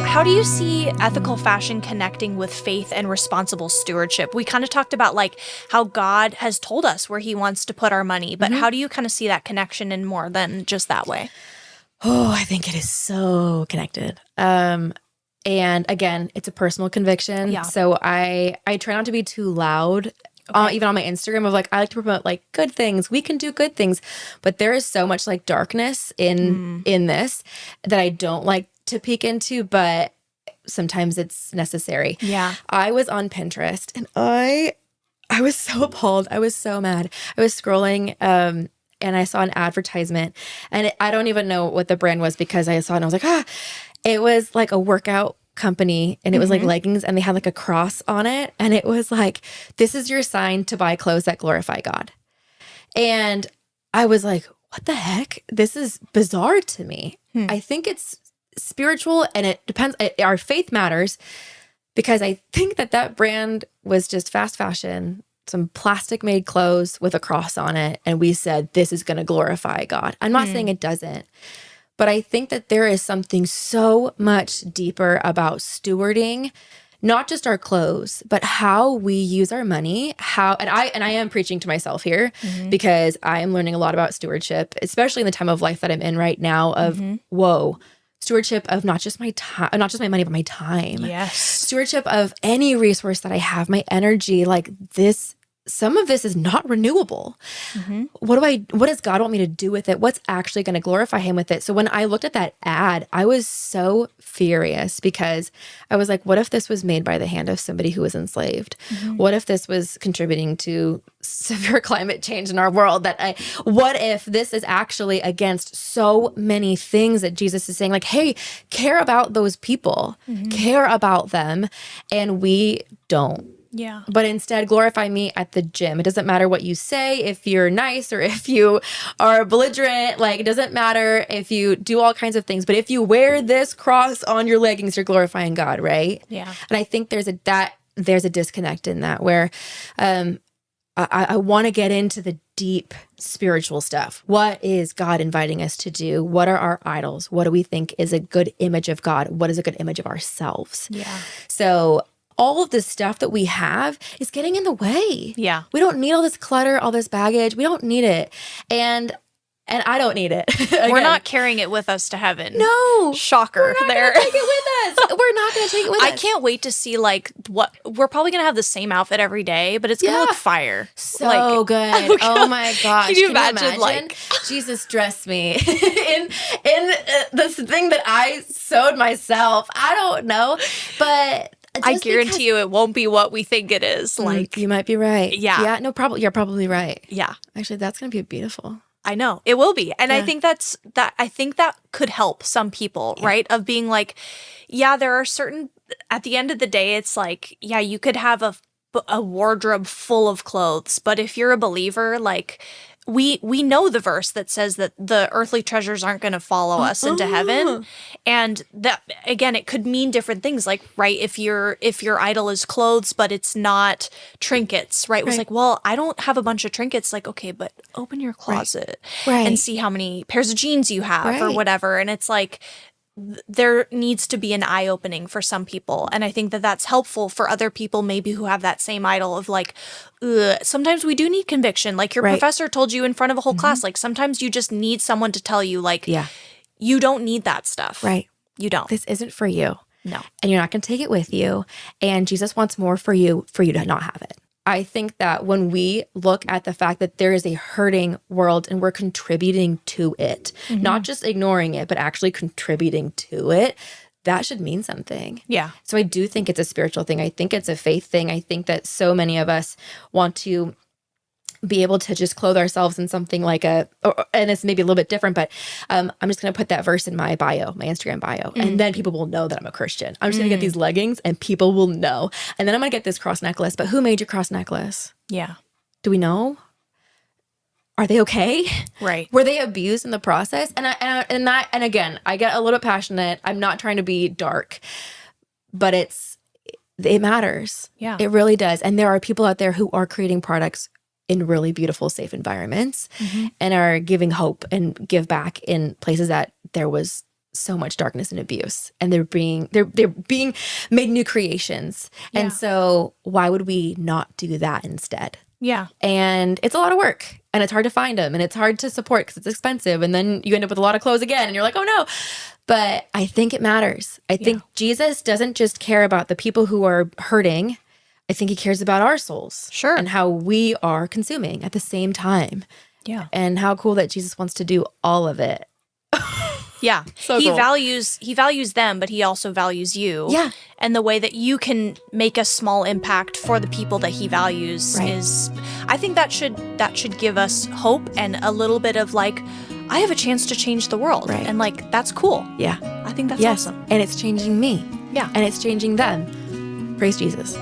How do you see ethical fashion connecting with faith and responsible stewardship? We kind of talked about like how God has told us where he wants to put our money, but how do you kind of see that connection in more than just that way? Oh, I think it is so connected. And again, it's a personal conviction. Yeah. So I try not to be too loud. Even on my Instagram of like, I like to promote like good things. We can do good things, but there is so much like darkness in this that I don't like to peek into, but sometimes it's necessary. Yeah. I was on Pinterest and I was so appalled. I was so mad. I was scrolling and I saw an advertisement and I don't even know what the brand was because I saw it and I was like, it was like a workout company and it was like leggings and they had like a cross on it and it was like, this is your sign to buy clothes that glorify God. And I was like, what the heck? This is bizarre to me. I think it's spiritual and it depends. Our faith matters because I think that brand was just fast fashion, some plastic made clothes with a cross on it. And we said, this is going to glorify God. I'm not saying it doesn't. But I think that there is something so much deeper about stewarding, not just our clothes, but how we use our money. And I am preaching to myself here because I am learning a lot about stewardship, especially in the time of life that I'm in right now of, stewardship of not just my time, not just my money, but my time. Yes. Stewardship of any resource that I have, my energy, like this. Some of this is not renewable. What does God want me to do with it? What's actually going to glorify him with it? So when I looked at that ad, I was so furious because I was like, what if this was made by the hand of somebody who was enslaved? What if this was contributing to severe climate change in our world? What if this is actually against so many things that Jesus is saying, like, hey, care about those people, care about them. And we don't. Yeah. But instead glorify me at the gym. It doesn't matter what you say, if you're nice or if you are belligerent, like it doesn't matter if you do all kinds of things. But if you wear this cross on your leggings, you're glorifying God, right? Yeah. And I think there's a disconnect in that where I want to get into the deep spiritual stuff. What is God inviting us to do? What are our idols? What do we think is a good image of God? What is a good image of ourselves? Yeah. So all of this stuff that we have is getting in the way. Yeah. We don't need all this clutter, all this baggage. We don't need it. And I don't need it. We're not carrying it with us to heaven. No. Shocker. We're not going to take it with us. We're not going to take it with us. I can't wait to see like what we're probably going to have the same outfit every day, but it's going to look fire. So good. Oh my gosh. Can you imagine like Jesus dressed me in this thing that I sewed myself? I don't know, but I guarantee you it won't be what we think it is. Like you might be right. Yeah. Yeah. No, you're probably right. Yeah. Actually, that's going to be beautiful. I know it will be. And I think I think that could help some people, right? Of being like, yeah, there are certain, at the end of the day, it's like, yeah, you could have a wardrobe full of clothes, but if you're a believer, like we know the verse that says that the earthly treasures aren't going to follow us into heaven. And that, again, it could mean different things. Like, right, if your idol is clothes, but it's not trinkets, right? It was like, well, I don't have a bunch of trinkets. Like, okay, but open your closet and see how many pairs of jeans you have or whatever. And it's like, there needs to be an eye-opening for some people. And I think that that's helpful for other people maybe who have that same idol of like, sometimes we do need conviction. Like your professor told you in front of a whole class, like sometimes you just need someone to tell you like, you don't need that stuff. Right. You don't. This isn't for you. No. And you're not going to take it with you. And Jesus wants more for you to not have it. I think that when we look at the fact that there is a hurting world and we're contributing to it, not just ignoring it, but actually contributing to it, that should mean something. Yeah. So I do think it's a spiritual thing. I think it's a faith thing. I think that so many of us want to be able to just clothe ourselves in something like and it's maybe a little bit different, but I'm just going to put that verse in my bio, my Instagram bio, and then people will know that I'm a Christian. I'm just going to get these leggings and people will know. And then I'm going to get this cross necklace, but who made your cross necklace? Yeah. Do we know? Are they okay? Right. Were they abused in the process? And again, I get a little bit passionate. I'm not trying to be dark, but it matters. Yeah. It really does. And there are people out there who are creating products in really beautiful, safe environments and are giving hope and give back in places that there was so much darkness and abuse, and they're being made new creations. Yeah. And so why would we not do that instead? Yeah. And it's a lot of work, and it's hard to find them, and it's hard to support because it's expensive. And then you end up with a lot of clothes again, and you're like, oh no. But I think it matters. I think Jesus doesn't just care about the people who are hurting. I think he cares about our souls. Sure. And how we are consuming at the same time. Yeah. And how cool that Jesus wants to do all of it. Yeah. So he cool. values them, but he also values you. Yeah. And the way that you can make a small impact for the people that he values is, I think that should give us hope and a little bit of like, I have a chance to change the world. Right. And like, that's cool. Yeah. I think that's yes. awesome. And it's changing me. Yeah. And it's changing them. Praise Jesus.